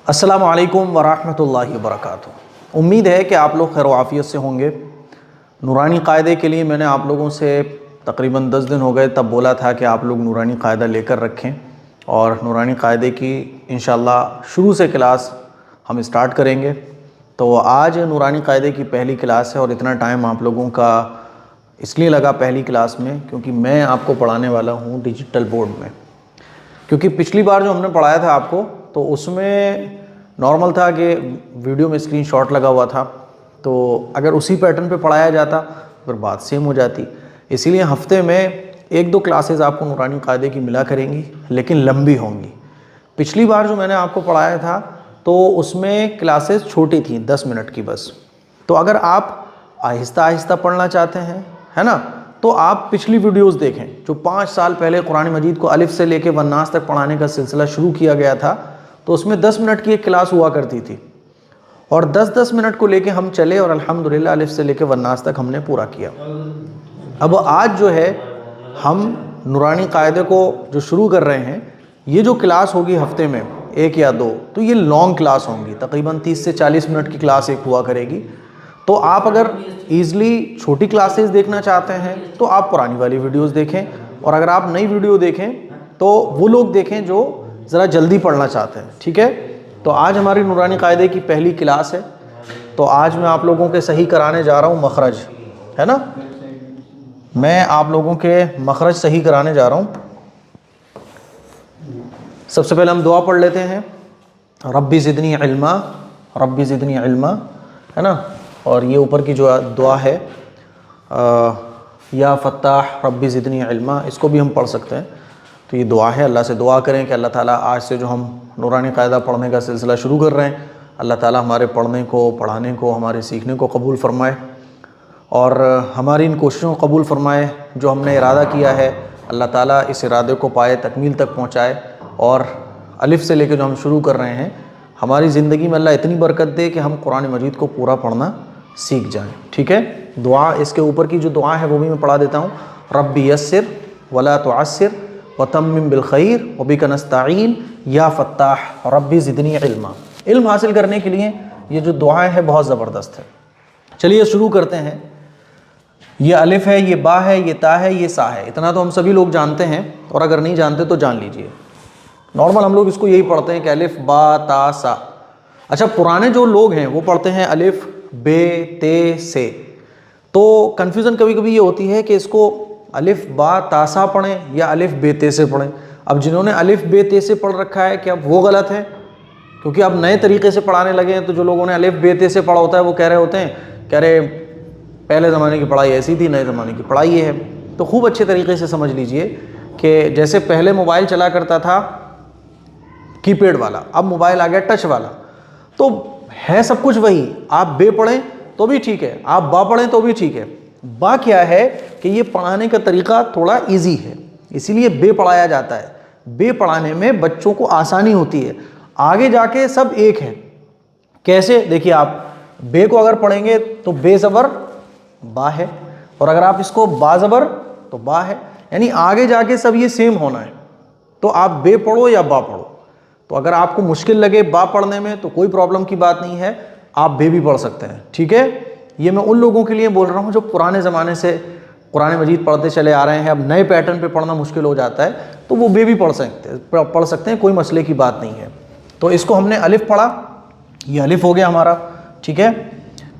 अस्सलामु अलैकुम वरहमतुल्लाहि वबरकातुहू। उम्मीद है कि आप लोग खैर आफ़ियत से होंगे। नूरानी क़ायदे के लिए मैंने आप लोगों से तकरीबन 10 दिन हो गए तब बोला था कि आप लोग नूरानी क़ायदा लेकर रखें और नूरानी क़ायदे की इंशाअल्लाह शुरू से क्लास हम स्टार्ट करेंगे। तो आज नूरानी क़ायदे की पहली क्लास है और इतना टाइम आप लोगों का इसलिए लगा पहली क्लास में क्योंकि मैं आपको पढ़ाने वाला हूँ डिजिटल बोर्ड में। क्योंकि पिछली बार जो हमने पढ़ाया था आपको तो उसमें नॉर्मल था कि वीडियो में स्क्रीनशॉट लगा हुआ था, तो अगर उसी पैटर्न पे पढ़ाया जाता फिर बात सेम हो जाती। इसीलिए हफ्ते में 1-2 क्लासेस आपको नूरानी क़ायदे की मिला करेंगी, लेकिन लंबी होंगी। पिछली बार जो मैंने आपको पढ़ाया था तो उसमें क्लासेस छोटी थी, 10 मिनट की बस। तो अगर आप आहिस्ता आहिस्ता पढ़ना चाहते हैं, है ना, तो आप पिछली वीडियोस देखें जो 5 साल पहले कुरान मजीद को अलिफ से लेके वन्नास तक पढ़ाने का सिलसिला शुरू किया गया था। तो उसमें 10 मिनट की एक क्लास हुआ करती थी और 10-10 मिनट को लेके हम चले और अल्हम्दुलिल्लाह अलिफ से लेके वन्नास तक हमने पूरा किया। अब आज जो है हम नूरानी क़ायदे को जो शुरू कर रहे हैं, ये जो क्लास होगी हफ्ते में 1 या 2, तो ये लॉन्ग क्लास होंगी, तकरीबन 30 से 40 मिनट की क्लास एक हुआ करेगी। तो आप अगर ईज़िली छोटी क्लासेस देखना चाहते हैं तो आप पुरानी वाली वीडियोस देखें, और अगर आप नई वीडियो देखें तो वो लोग देखें जो ज़रा जल्दी पढ़ना चाहते हैं। ठीक है, तो आज हमारी नूरानी क़ायदे की पहली क्लास है। तो आज मैं आप लोगों के सही कराने जा रहा हूँ मखरज, है ना, मैं आप लोगों के मखरज सही कराने जा रहा हूँ। सबसे पहले हम दुआ पढ़ लेते हैं, रब्बी ज़िदनी इल्मा, रब्बी ज़िदनी इल्मा, है ना। और ये ऊपर की जो दुआ है या फ़त्ताह रब्बी ज़िदनी इल्मा, इसको भी हम पढ़ सकते हैं। तो ये दुआ है, अल्लाह से दुआ करें कि अल्लाह ताला आज से जो हम नूरानी क़ायदा पढ़ने का सिलसिला शुरू कर रहे हैं, अल्लाह ताला हमारे पढ़ने को, पढ़ाने को, हमारे सीखने को कबूल फ़रमाए और हमारी इन कोशिशों को कबूल फ़रमाए। जो हमने इरादा किया है अल्लाह ताला इस इरादे को पाए तकमील तक पहुँचाए और अलिफ से लेकर जो हम शुरू कर रहे हैं हमारी ज़िंदगी में अल्लाह इतनी बरकत दे कि हम कुरान मजीद को पूरा पढ़ना सीख जाएं। ठीक है, दुआ इसके ऊपर की जो दुआ है वो भी मैं पढ़ा देता हूँ। रब्बी यस्सिर वला तुअस्सिर वतम्मिम बिल खैर वबिका नस्तईन या फ़त्ताह रब्बी ज़िदनी इल्मा। इल्म हासिल करने के लिए ये जो दुआ है बहुत ज़बरदस्त है। चलिए शुरू करते हैं। ये अलिफ है, ये बा है, ये ता है, ये सा है, इतना तो हम सभी लोग जानते हैं और अगर नहीं जानते तो जान लीजिए। नॉर्मल हम लोग इसको यही पढ़ते हैं कि अलिफ बा ता सा। अच्छा, पुराने जो लोग हैं वो पढ़ते हैं अलिफ बे ते से। तो कन्फ्यूज़न कभी कभी ये होती है कि इसको अलिफ बा ता सा पढ़ें या अलिफ बे ते से पढ़ें। अब जिन्होंने अलिफ बे ते से पढ़ रखा है क्या वो गलत है? क्योंकि अब नए तरीके से पढ़ाने लगे हैं, तो जो लोगों ने अलिफ बे ते से पढ़ा होता है वो कह रहे होते हैं, कह रहे पहले ज़माने की पढ़ाई ऐसी थी, नए ज़माने की पढ़ाई ये है। तो खूब अच्छे तरीके से समझ लीजिए कि जैसे पहले मोबाइल चला करता था कीपैड वाला, अब मोबाइल आ गया टच वाला, तो है सब कुछ वही। आप बे पढ़ें तो भी ठीक है, आप बा पढ़ें तो भी ठीक है। बा क्या है कि ये पढ़ाने का तरीका थोड़ा इजी है, इसीलिए बे पढ़ाया जाता है। बे पढ़ाने में बच्चों को आसानी होती है, आगे जाके सब एक है। कैसे? देखिए, आप बे को अगर पढ़ेंगे तो बे ज़बर बा है, और अगर आप इसको बा ज़बर तो बा है, यानी आगे जाके सब ये सेम होना है। तो आप बे पढ़ो या बा पढ़ो, तो अगर आपको मुश्किल लगे बा पढ़ने में तो कोई प्रॉब्लम की बात नहीं है, आप बे भी पढ़ सकते हैं। ठीक है, ये मैं उन लोगों के लिए बोल रहा हूँ जो पुराने ज़माने से कुरान मजीद पढ़ते चले आ रहे हैं, अब नए पैटर्न पे पढ़ना मुश्किल हो जाता है, तो वो बे भी पढ़ सकते हैं, कोई मसले की बात नहीं है। तो इसको हमने अलिफ पढ़ा, ये अलिफ हो गया हमारा। ठीक है,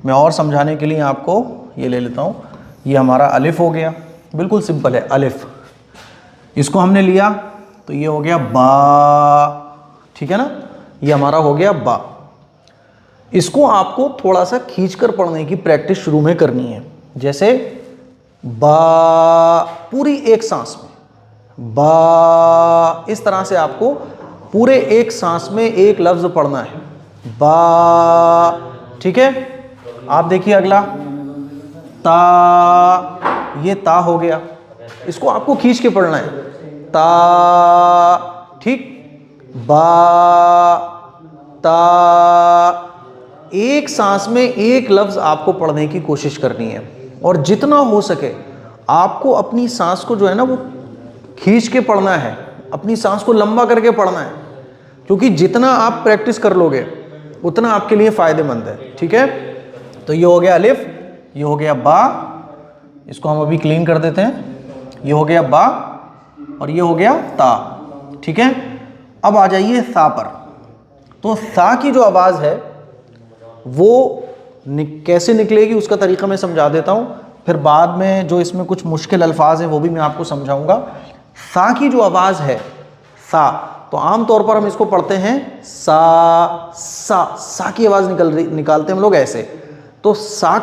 मैं और समझाने के लिए आपको ये ले लेता हूँ, ये हमारा अलिफ हो गया, बिल्कुल सिंपल है अलिफ। इसको हमने लिया तो ये हो गया बा, ठीक है ना, ये हमारा हो गया बा। इसको आपको थोड़ा सा खींचकर पढ़ने की प्रैक्टिस शुरू में करनी है। जैसे बा पूरी एक सांस में, बा, इस तरह से आपको पूरे एक सांस में एक लफ्ज़ पढ़ना है, बा। ठीक है, आप देखिए अगला ता, ये ता हो गया, इसको आपको खींच के पढ़ना है, ता। ठीक, बा ता, एक सांस में एक लफ्ज़ आपको पढ़ने की कोशिश करनी है और जितना हो सके आपको अपनी सांस को जो है ना वो खींच के पढ़ना है, अपनी सांस को लंबा करके पढ़ना है। क्योंकि जितना आप प्रैक्टिस कर लोगे उतना आपके लिए फ़ायदेमंद है। ठीक है, तो ये हो गया अलिफ, ये हो गया बा, इसको हम अभी क्लीन कर देते हैं। ये हो गया बा और ये हो गया ता। ठीक है, अब आ जाइए सा पर। तो सा की जो आवाज़ है वो कैसे निकलेगी उसका तरीका मैं समझा देता हूँ, फिर बाद में जो इसमें कुछ मुश्किल अल्फाज हैं वो भी मैं आपको समझाऊंगा। सा की जो आवाज़ है सा, तो आम तौर पर हम इसको पढ़ते हैं सा की आवाज़ निकालते हैं हम लोग ऐसे। तो सा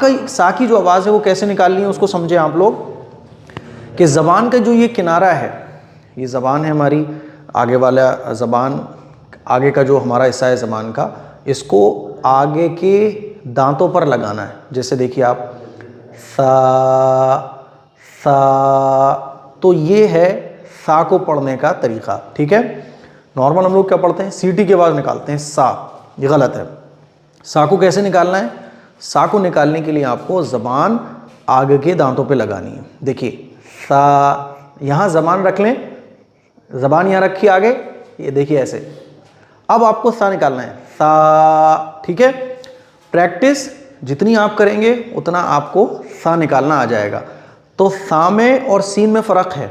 की जो आवाज़ है वो कैसे निकालनी है उसको समझे आप लोग, कि ज़बान का जो ये किनारा है, ये ज़बान है हमारी, आगे वाला ज़बान, आगे का जो हमारा हिस्सा है ज़बान का, इसको आगे के दांतों पर लगाना है। जैसे देखिए आप सा, तो ये है सा को पढ़ने का तरीका। ठीक है, नॉर्मल हम लोग क्या पढ़ते हैं, सीटी की आवाज़ निकालते हैं सा, ये गलत है। सा को कैसे निकालना है, सा को निकालने के लिए आपको ज़बान आगे के दांतों पे लगानी है। देखिए सा, यहाँ ज़बान रख लें, ज़बान यहाँ रखी आगे, ये देखिए ऐसे। अब आपको सा निकालना है सा। ठीक है, प्रैक्टिस जितनी आप करेंगे उतना आपको सा निकालना आ जाएगा। तो सा में और सीन में फ़र्क है।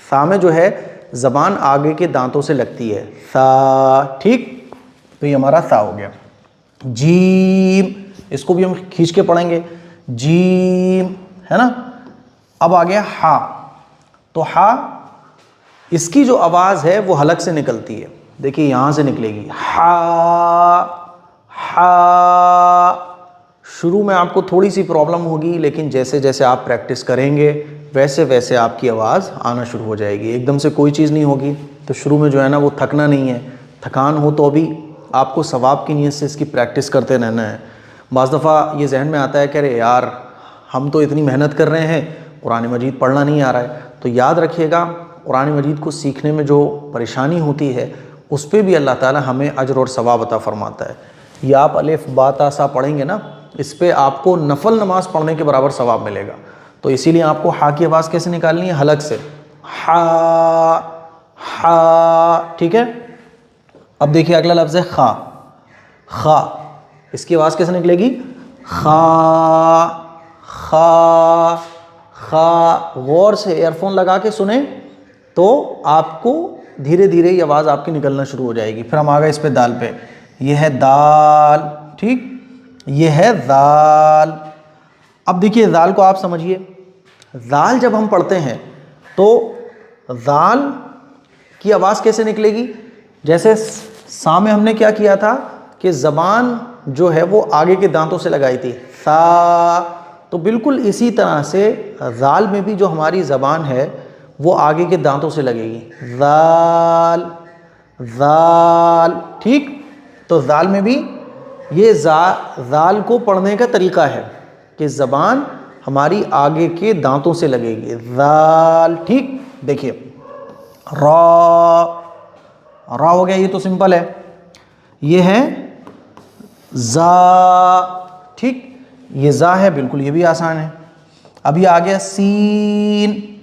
सा में जो है ज़बान आगे के दांतों से लगती है सा। ठीक, तो ये हमारा सा हो गया। जीम, इसको भी हम खींच के पढ़ेंगे, जीम, है ना। अब आ गया हा। तो हा, इसकी जो आवाज़ है वो हलक से निकलती है। देखिए यहाँ से निकलेगी हा। शुरू में आपको थोड़ी सी प्रॉब्लम होगी, लेकिन जैसे जैसे आप प्रैक्टिस करेंगे वैसे वैसे आपकी आवाज़ आना शुरू हो जाएगी। एकदम से कोई चीज़ नहीं होगी, तो शुरू में जो है ना वो थकना नहीं है। थकान हो तो अभी आपको सवाब की नीयत से इसकी प्रैक्टिस करते रहना है। बाज़ दफ़ा ये जहन में आता है कि अरे यार हम तो इतनी मेहनत कर रहे हैं, कुरान मजीद पढ़ना नहीं आ रहा है। तो याद रखिएगा, कुरान मजीद को सीखने में जो परेशानी होती है उस पर भी अल्लाह ताला हमें अजर और सवाब अता फरमाता है। ये आप अलिफ बा ता सा पढ़ेंगे ना, इस पर आपको नफल नमाज पढ़ने के बराबर सवाब मिलेगा। तो इसीलिए आपको हा की आवाज़ कैसे निकालनी है, हलक से हा। ठीक है, अब देखिए अगला लफ्ज़ है खा। खा, इसकी आवाज़ कैसे निकलेगी, खा खा खा। गौर से ईयरफोन लगा के सुने तो आपको धीरे धीरे ये आवाज़ आपकी निकलना शुरू हो जाएगी। फिर हम आ गए इस पे दाल पे, ये है दाल। ठीक, ये है दाल। अब देखिए दाल को आप समझिए, दाल जब हम पढ़ते हैं तो दाल की आवाज़ कैसे निकलेगी। जैसे सा में हमने क्या किया था कि ज़बान जो है वो आगे के दांतों से लगाई थी सा, तो बिल्कुल इसी तरह से दाल में भी जो हमारी ज़बान है वो आगे के दांतों से लगेगी, दाल दाल। ठीक, तो दाल में भी ये दाल को पढ़ने का तरीका है कि ज़बान हमारी आगे के दांतों से लगेगी, दाल। ठीक, देखिए रा, रा हो गया, ये तो सिंपल है। ये है जा। ठीक, ये जा है, बिल्कुल ये भी आसान है। अब ये आ गया सीन,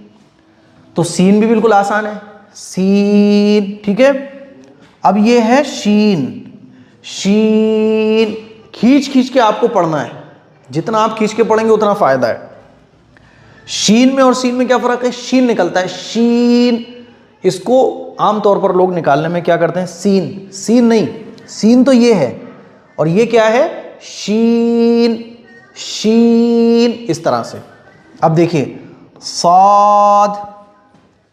तो सीन भी बिल्कुल आसान है, सीन। ठीक है, अब ये है शीन। शीन खींच खींच के आपको पढ़ना है, जितना आप खींच के पढ़ेंगे उतना फ़ायदा है। शीन में और सीन में क्या फ़र्क है, शीन निकलता है, शीन। इसको आम तौर पर लोग निकालने में क्या करते हैं, सीन। सीन नहीं, सीन तो ये है और ये क्या है, शीन। शीन, इस तरह से। अब देखिए साद,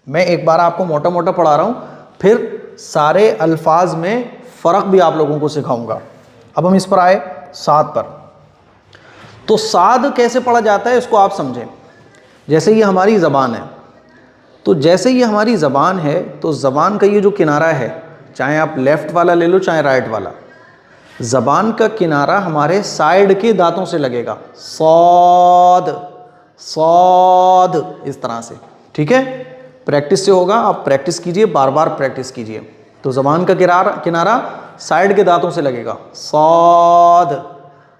मैं एक बार आपको मोटा मोटा पढ़ा रहा हूँ, फिर सारे अल्फाज में फ़र्क भी आप लोगों को सिखाऊंगा। अब हम इस पर आए साद पर। तो साद कैसे पढ़ा जाता है इसको आप समझें। जैसे ये हमारी ज़बान है, तो जैसे ये हमारी ज़बान है तो ज़बान का ये जो किनारा है, चाहे आप लेफ़्ट वाला ले लो चाहे राइट वाला, ज़बान का किनारा हमारे साइड के दांतों से लगेगा, सौद सौद, इस तरह से। ठीक है, प्रैक्टिस से होगा, आप प्रैक्टिस कीजिए, बार बार प्रैक्टिस कीजिए। तो ज़बान का किनारा साइड के दांतों से लगेगा, सौद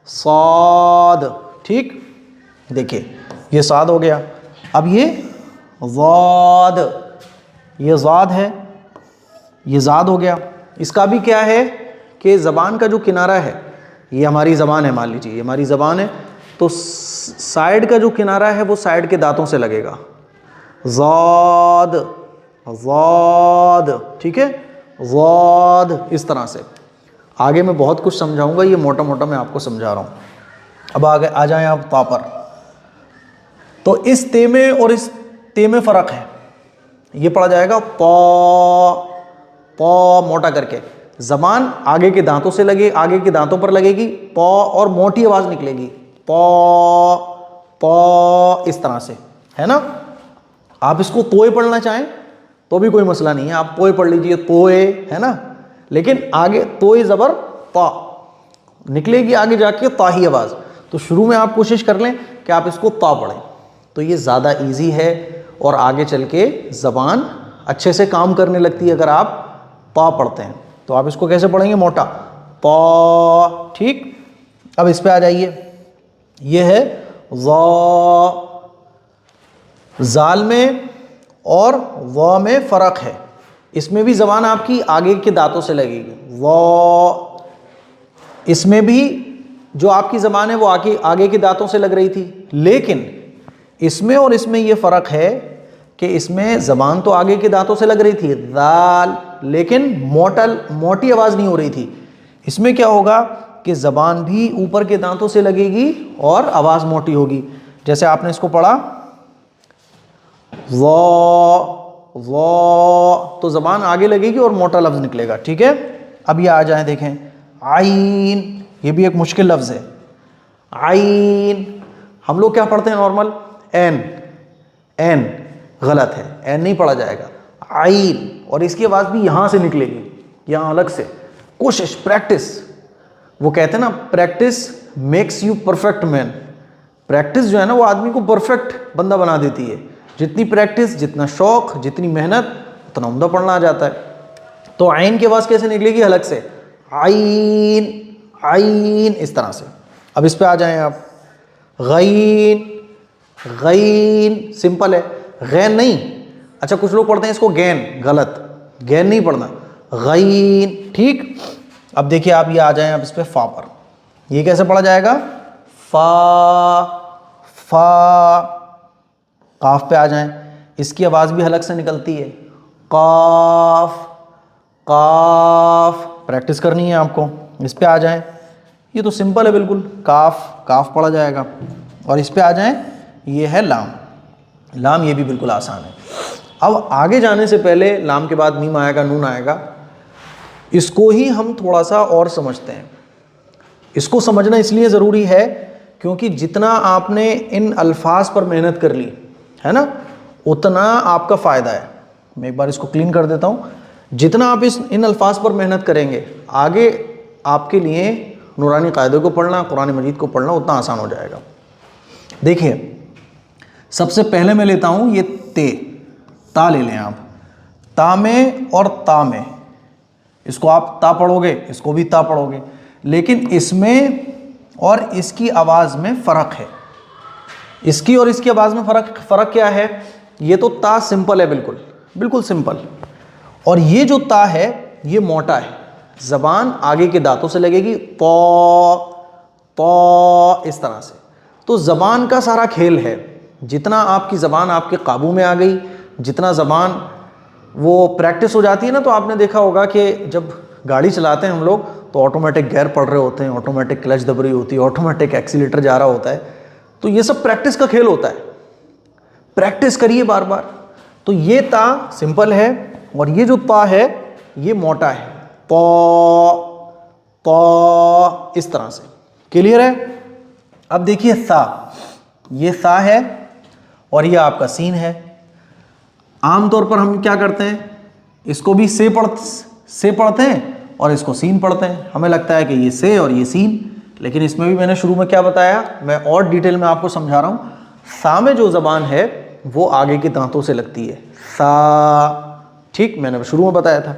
सौद। ठीक, देखिए ये साद हो गया। अब ये ज़ाद, ये ज़ाद है, ये ज़ाद हो गया, इसका भी क्या है कि ज़बान का जो किनारा है, ये हमारी ज़बान है, मान लीजिए ये हमारी ज़बान है, तो साइड का जो किनारा है वो साइड के दांतों से लगेगा। ज़ाद, ज़ाद, ठीक है, ज़ाद, इस तरह से। आगे मैं बहुत कुछ समझाऊंगा, ये मोटा मोटा मैं आपको समझा रहा हूँ। अब आगे आ जाएं आप ता पर। तो इस ते में और इस ते में फ़र्क है। ये पढ़ा जाएगा प मोटा करके, ज़बान आगे के दांतों से लगे, आगे के दांतों पर लगेगी प, और मोटी आवाज़ निकलेगी प, इस तरह से, है ना। आप इसको तोए पढ़ना चाहें तो भी कोई मसला नहीं है, आप पोए पढ़ लीजिए, तोए, है ना। लेकिन आगे तोए ज़बर ता निकलेगी, आगे जाके ताही आवाज़। तो शुरू में आप कोशिश कर लें कि आप इसको ता पढ़ें, तो ये ज़्यादा इजी है और आगे चल के ज़बान अच्छे से काम करने लगती है अगर आप पा पढ़ते हैं। तो आप इसको कैसे पढ़ेंगे? मोटा पा, ठीक। अब इस पे आ जाइए, ये है ज़ा। ज़ाल में और वा में फ़र्क है, इसमें भी ज़बान आपकी आगे के दांतों से लगेगी वा, इसमें भी जो आपकी ज़बान है वो आगे के दांतों से लग रही थी, लेकिन इसमें और इसमें ये फ़र्क है कि इसमें ज़बान तो आगे के दांतों से लग रही थी दाल, लेकिन मोटी आवाज़ नहीं हो रही थी। इसमें क्या होगा कि ज़बान भी ऊपर के दांतों से लगेगी और आवाज़ मोटी होगी। जैसे आपने इसको पढ़ा वो, तो ज़बान आगे लगेगी और मोटा लफ्ज़ निकलेगा, ठीक है। अब ये आ जाएं, देखें आइन, ये भी एक मुश्किल लफ्ज़ है। आइन हम लोग क्या पढ़ते हैं नॉर्मल? एन, एन गलत है, एन नहीं पढ़ा जाएगा, आइन, और इसकी आवाज़ भी यहाँ से निकलेगी, यहाँ अलग से। कोशिश, प्रैक्टिस, वो कहते हैं ना practice makes you perfect man. Practice जो है ना वो आदमी को परफेक्ट बंदा बना देती है। जितनी प्रैक्टिस, जितना शौक, जितनी मेहनत, उतना उम्दा पढ़ना आ जाता है। तो आइन की आवाज़ कैसे निकलेगी? अलग से, आइन, आइन, इस तरह से। अब इस पे आ जाएं आप, गईन, गईन सिंपल है, गैन नहीं। अच्छा, कुछ लोग पढ़ते हैं इसको गैन, गलत, गैन नहीं पढ़ना, गईन, ठीक। अब देखिए आप, ये आ जाएं आप इस पे फा पर। ये कैसे पढ़ा जाएगा? फा, फा। काफ पे आ जाएं, इसकी आवाज़ भी अलग से निकलती है, काफ, काफ। प्रैक्टिस करनी है आपको। इस पे आ जाएं, ये तो सिंपल है बिल्कुल, काफ, काफ पढ़ा जाएगा। और इस पे आ जाएं, ये है लाम, लाम, ये भी बिल्कुल आसान है। अब आगे जाने से पहले लाम के बाद मीम आएगा, नून आएगा, इसको ही हम थोड़ा सा और समझते हैं। इसको समझना इसलिए ज़रूरी है क्योंकि जितना आपने इन अल्फाज पर मेहनत कर ली है ना, उतना आपका फ़ायदा है। मैं एक बार इसको क्लीन कर देता हूँ। जितना आप इन अल्फाज पर मेहनत करेंगे, आगे आपके लिए नूरानी कायदे को पढ़ना, कुरान मजीद को पढ़ना उतना आसान हो जाएगा। देखिए, सबसे पहले मैं लेता हूँ ये ते, ता ले लें आप। ता में और ता में, इसको आप ता पढ़ोगे, इसको भी ता पढ़ोगे, लेकिन इसमें और इसकी आवाज़ में फ़र्क है। इसकी और इसकी आवाज़ में फ़र्क क्या है? ये तो ता सिंपल है, बिल्कुल बिल्कुल सिंपल, और ये जो ता है ये मोटा है, ज़बान आगे के दांतों से लगेगी, पौ, पौ, इस तरह से। तो ज़बान का सारा खेल है। जितना आपकी ज़बान आपके काबू में आ गई, जितना ज़बान वो प्रैक्टिस हो जाती है ना, तो आपने देखा होगा कि जब गाड़ी चलाते हैं हम लोग तो ऑटोमेटिक गियर पड़ रहे होते हैं, ऑटोमेटिक क्लच दब रही होती है, ऑटोमेटिक एक्सीलेटर जा रहा होता है। तो ये सब प्रैक्टिस का खेल होता है, प्रैक्टिस करिए बार बार। तो ये ता सिंपल है और ये जो ता है ये मोटा है, पौ, पौ, इस तरह से। क्लियर है? अब देखिए सा, ये सा है और ये आपका सीन है। आमतौर पर हम क्या करते हैं, इसको भी से पढ़ते हैं और इसको सीन पढ़ते हैं। हमें लगता है कि ये से और ये सीन, लेकिन इसमें भी मैंने शुरू में क्या बताया, मैं और डिटेल में आपको समझा रहा हूँ। सा में जो ज़बान है वो आगे के दांतों से लगती है, सा, ठीक, मैंने शुरू में बताया था।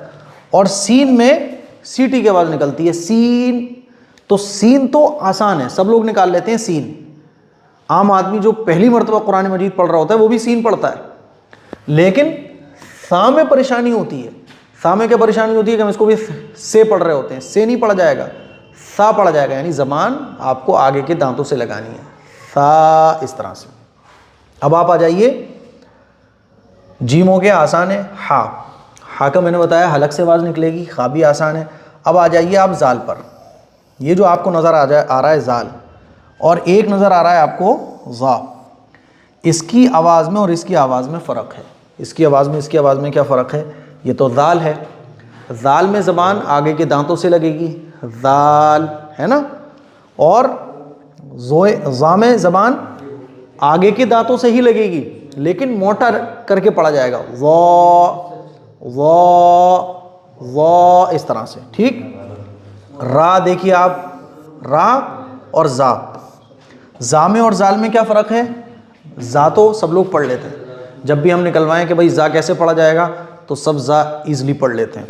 और सीन में सीटी की आवाज़ निकलती है, सीन। तो सीन तो आसान है, सब लोग निकाल लेते हैं सीन। आम आदमी जो पहली मरतबा कुरान मजीद पढ़ रहा होता है वो भी सीन पढ़ता है, लेकिन सा में परेशानी होती है। सा में क्या परेशानी होती है कि हम इसको भी से पढ़ रहे होते हैं, से नहीं पढ़ा जाएगा, सा पढ़ा जाएगा, यानी ज़बान आपको आगे के दांतों से लगानी है, सा, इस तरह से। अब आप आ जाइए, जीम हो गया, आसान है। हा का मैंने बताया हलक से आवाज़ निकलेगी, खा भी आसान है। अब आ जाइए आप जाल पर। ये जो आपको नज़र आ रहा है जाल, और एक नज़र आ रहा है आपको जा। इसकी आवाज़ में और इसकी आवाज़ में फ़र्क है। इसकी आवाज़ में इसकी आवाज़ में क्या फ़र्क है? ये तो जाल है, जाल में ज़बान आगे के दांतों से लगेगी, जाल है ना, और ज़ा में ज़बान आगे के दांतों से ही लगेगी, लेकिन मोटा करके पढ़ा जाएगा, वो इस तरह से, ठीक। रा देखिए आप, रा और जा में और जाल में क्या फ़र्क है? जा तो सब लोग पढ़ लेते हैं, जब भी हम निकलवाएं कि भाई जा कैसे पढ़ा जाएगा तो सब जा ईज़िली पढ़ लेते हैं।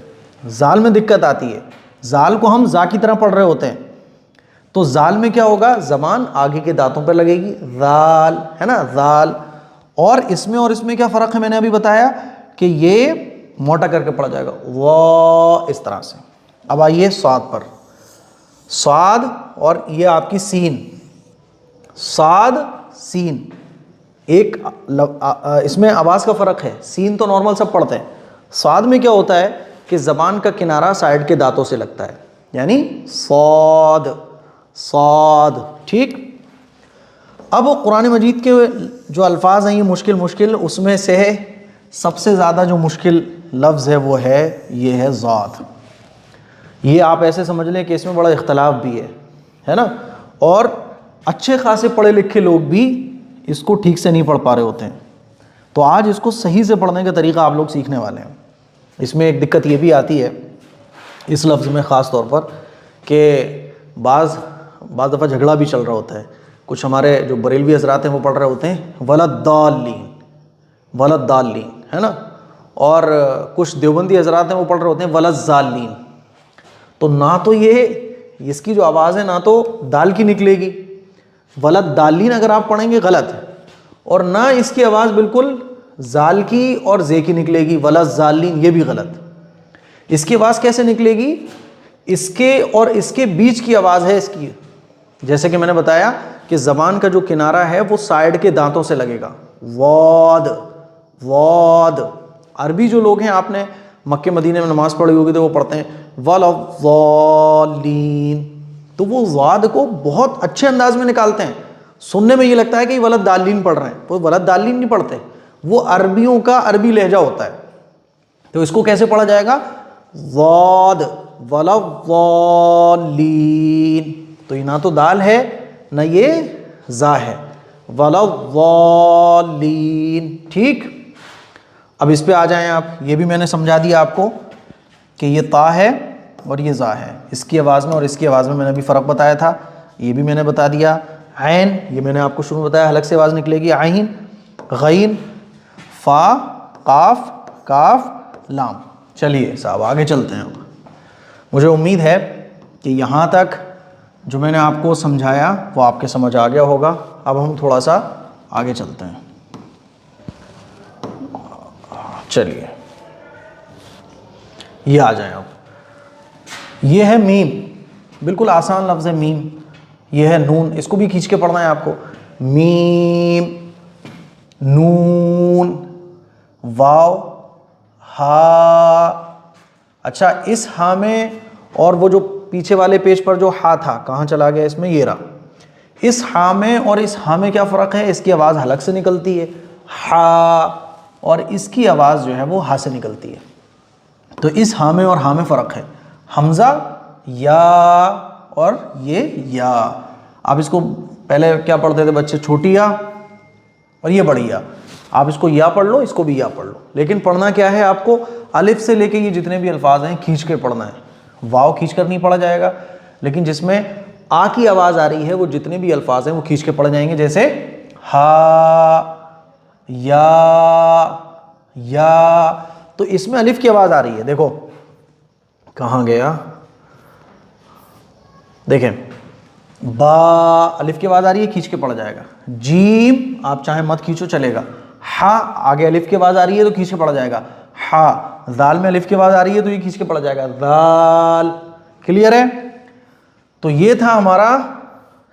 जाल में दिक्कत आती है, जाल को हम जा की तरह पढ़ रहे होते हैं, तो जाल में क्या होगा? ज़बान आगे के दांतों पर लगेगी, जाल है ना, जाल। और इसमें क्या फ़र्क है? मैंने अभी बताया कि ये मोटा करके पढ़ा जाएगा, वो इस तरह से। अब आइए स्वाद पर, स्वाद और ये आपकी सीन, साद सीन, एक इसमें आवाज़ का फ़र्क है। सीन तो नॉर्मल सब पढ़ते हैं, स्वाद में क्या होता है कि ज़बान का किनारा साइड के दांतों से लगता है, यानी सौद, सौद, ठीक। अब कुरान मजीद के जो अल्फाज हैं ये मुश्किल, उसमें से सबसे ज़्यादा जो मुश्किल लफ्ज़ है वो है, ये है ज़ात। ये आप ऐसे समझ लें कि इसमें बड़ा इख्तलाफ भी है ना, और अच्छे खासे पढ़े लिखे लोग भी इसको ठीक से नहीं पढ़ पा रहे होते हैं। तो आज इसको सही से पढ़ने का तरीका आप लोग सीखने वाले हैं। इसमें एक दिक्कत ये भी आती है इस लफ्ज़ में ख़ास तौर पर कि बाज़ दफ़ा झगड़ा भी चल रहा होता है। कुछ हमारे जो बरेलवी हज़रात हैं वो पढ़ रहे होते हैं वलद्दाल्लीन, वलद्दाल्लीन है ना, और कुछ देवबंदी हज़रात हैं वो पढ़ रहे होते हैं वलज़्ज़ालीन। तो ना तो ये इसकी जो आवाज़ है ना तो दाल की निकलेगी, वलद्दालीन अगर आप पढ़ेंगे गलत है, और ना इसकी आवाज़ बिल्कुल जाल की और जे की निकलेगी, वलज़्ज़ालीन ये भी गलत। इसकी आवाज़ कैसे निकलेगी? इसके और इसके बीच की आवाज़ है इसकी। जैसे कि मैंने बताया कि ज़बान का जो किनारा है वो साइड के दांतों से लगेगा, वाद, वाद। अरबी जो लोग हैं, आपने मक्के मदीने में नमाज़ पढ़ी होगी तो वो पढ़ते हैं वलद्दालीन, तो वो वाद को बहुत अच्छे अंदाज में निकालते हैं। सुनने में ये लगता है कि वलद्दालीन पढ़ रहे हैं, वो वलद्दालीन नहीं पढ़ते, वो अरबियों का अरबी लहजा होता है। तो इसको कैसे पढ़ा जाएगा? वाद, वलद्दालीन। तो ये ना तो दाल है ना ये जा है, वलद्दालीन, ठीक। अब इस पे आ जाएं आप। ये भी मैंने समझा दिया आपको कि ये ता है और ये जा है, इसकी आवाज़ में और इसकी आवाज़ में मैंने अभी फ़र्क बताया था, ये भी मैंने बता दिया। ऐन, ये मैंने आपको शुरू में बताया हलक से आवाज़ निकलेगी, आइन, गईन, फ़ा, काफ, काफ, लाम। चलिए साहब आगे चलते हैं। मुझे उम्मीद है कि यहाँ तक जो मैंने आपको समझाया वो आपके समझ आ गया होगा। अब हम थोड़ा सा आगे चलते हैं। चलिए ये आ जाए अब। ये है मीम, बिल्कुल आसान लफ्ज़ है मीम। ये है नून, इसको भी खींच के पढ़ना है आपको, मीम, नून, वाव, हा। अच्छा, इस हा में और वो जो पीछे वाले पेज पर जो हा था कहाँ चला गया? इसमें ये रहा। इस हा में और इस हा में क्या फ़र्क है? इसकी आवाज़ हलक से निकलती है हा, और इसकी आवाज़ जो है वो हा से निकलती है। तो इस हा में और हा में फ़र्क है। हमज़ा या और ये या। आप इसको पहले क्या पढ़ते थे बच्चे? छोटी या और ये बड़ी या। आप इसको या पढ़ लो, इसको भी या पढ़ लो, लेकिन पढ़ना क्या है आपको? अलिफ से लेके ये जितने भी अल्फाज हैं खींच के पढ़ना है। वाव खींच कर नहीं पढ़ा जाएगा, लेकिन जिसमें आ की आवाज़ आ रही है वो जितने भी अल्फाज हैं वो खींच के पढ़े जाएंगे। जैसे हा, या। तो इसमें अलिफ की आवाज़ आ रही है, देखो कहाँ गया, देखें, बा अलिफ की आवाज़ आ रही है, खींच के पढ़ा जाएगा। जीम आप चाहे मत खींचो चलेगा। हा आगे अलिफ की आवाज़ आ रही है तो खींच के पढ़ा जाएगा। हा, दाल में अलिफ की आवाज़ आ रही है तो ये खींच के पड़ जाएगा दाल। क्लियर है? तो ये था हमारा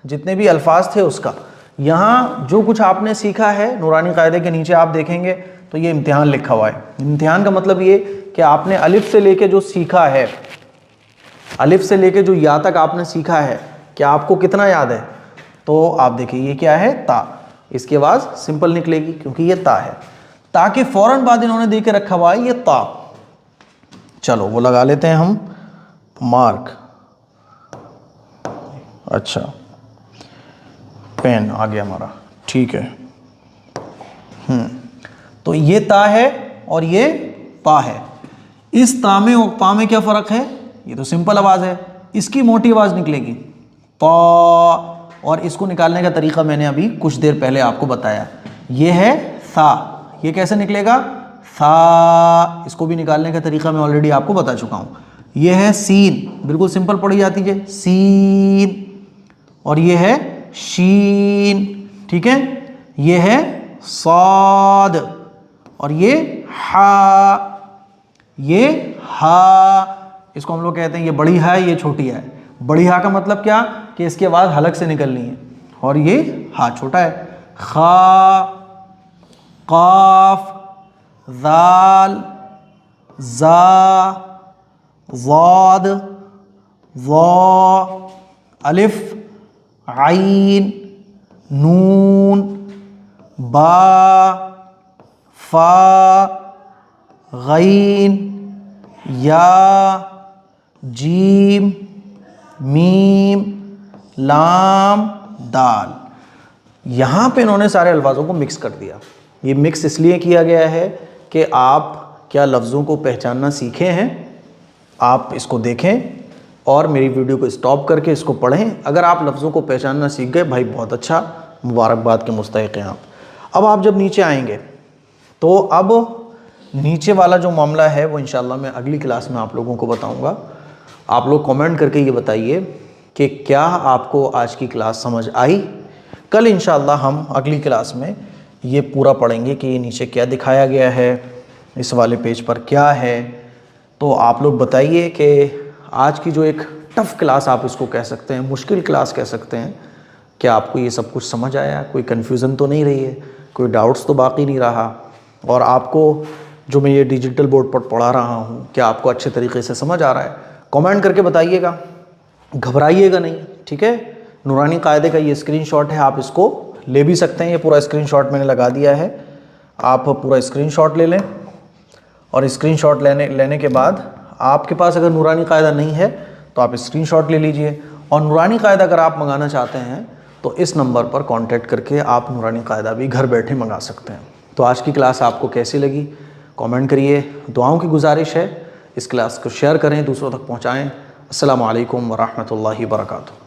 जितने भी अल्फाज थे उसका। यहाँ जो कुछ आपने सीखा है नूरानी कायदे के नीचे आप देखेंगे तो ये इम्तिहान लिखा हुआ है। इम्तिहान का मतलब ये कि आपने अलिफ से लेके जो सीखा है, अलिफ से लेके जो या तक आपने सीखा है, क्या आपको कितना याद है? तो आप देखिए ये क्या है? ता। इसकी आवाज़ सिंपल निकलेगी क्योंकि ये ता है। ता के फौरन बाद इन्होंने दे के रखा हुआ है ये ता। चलो वो लगा लेते हैं हम मार्क। अच्छा, पेन आ गया हमारा, ठीक है। तो ये ता है और ये पा है। इस ता में और पा में क्या फ़र्क है? ये तो सिंपल आवाज़ है, इसकी मोटी आवाज़ निकलेगी पा, और इसको निकालने का तरीका मैंने अभी कुछ देर पहले आपको बताया। ये है सा, ये कैसे निकलेगा? सा। इसको भी निकालने का तरीका मैं ऑलरेडी आपको बता चुका हूँ। ये है सीन, बिल्कुल सिंपल पढ़ी जाती है सीन, और ये है शीन, ठीक है। ये है साद, और ये हा, ये हा। इसको हम लोग कहते हैं ये बड़ी हा है, ये छोटी हा है। बड़ी हा का मतलब क्या कि इसकी आवाज़ हलक से निकलनी है, और ये हा छोटा है। खा, काफ, दाल, जा, ज़ाद, ज़ा, अलिफ, आइन, नून, बा, फा, गैन, या, जीम, मीम, लाम, दाल। यहाँ पे इन्होंने सारे अल्फाजों को मिक्स कर दिया। ये मिक्स इसलिए किया गया है कि आप क्या लफ्ज़ों को पहचानना सीखे हैं। आप इसको देखें और मेरी वीडियो को स्टॉप करके इसको पढ़ें। अगर आप लफ्ज़ों को पहचानना सीख गए, भाई बहुत अच्छा, मुबारकबाद के मुस्तहिक़ हैं आप। अब आप जब नीचे आएंगे तो अब नीचे वाला जो मामला है वो इंशाल्लाह मैं अगली क्लास में आप लोगों को बताऊंगा। आप लोग कमेंट करके ये बताइए कि क्या आपको आज की क्लास समझ आई। कल इंशाल्लाह हम अगली क्लास में ये पूरा पढ़ेंगे कि ये नीचे क्या दिखाया गया है, इस वाले पेज पर क्या है। तो आप लोग बताइए कि आज की जो एक टफ़ क्लास आप इसको कह सकते हैं, मुश्किल क्लास कह सकते हैं, क्या आपको ये सब कुछ समझ आया? कोई कन्फ्यूज़न तो नहीं रही है? कोई डाउट्स तो बाकी नहीं रहा? और आपको जो मैं ये डिजिटल बोर्ड पर पढ़ा रहा हूँ, क्या आपको अच्छे तरीके से समझ आ रहा है? कमेंट करके बताइएगा, घबराइएगा नहीं, ठीक है। नूरानी कायदे का ये स्क्रीनशॉट है, आप इसको ले भी सकते हैं। ये पूरा स्क्रीनशॉट मैंने लगा दिया है, आप पूरा स्क्रीनशॉट ले लें। और स्क्रीनशॉट लेने के बाद आपके पास अगर नूरानी कायदा नहीं है तो आप स्क्रीनशॉट ले लीजिए। और नूरानी कायदा अगर आप मंगाना चाहते हैं तो इस नंबर पर कांटेक्ट करके आप नूरानी कायदा भी घर बैठे मंगा सकते हैं। तो आज की क्लास आपको कैसी लगी कमेंट करिए। दुआओं की गुजारिश है, इस क्लास को शेयर करें, दूसरों तक पहुँचाएँ। अस्सलामु अलैकुम व रहमतुल्लाहि व बरकातुहू।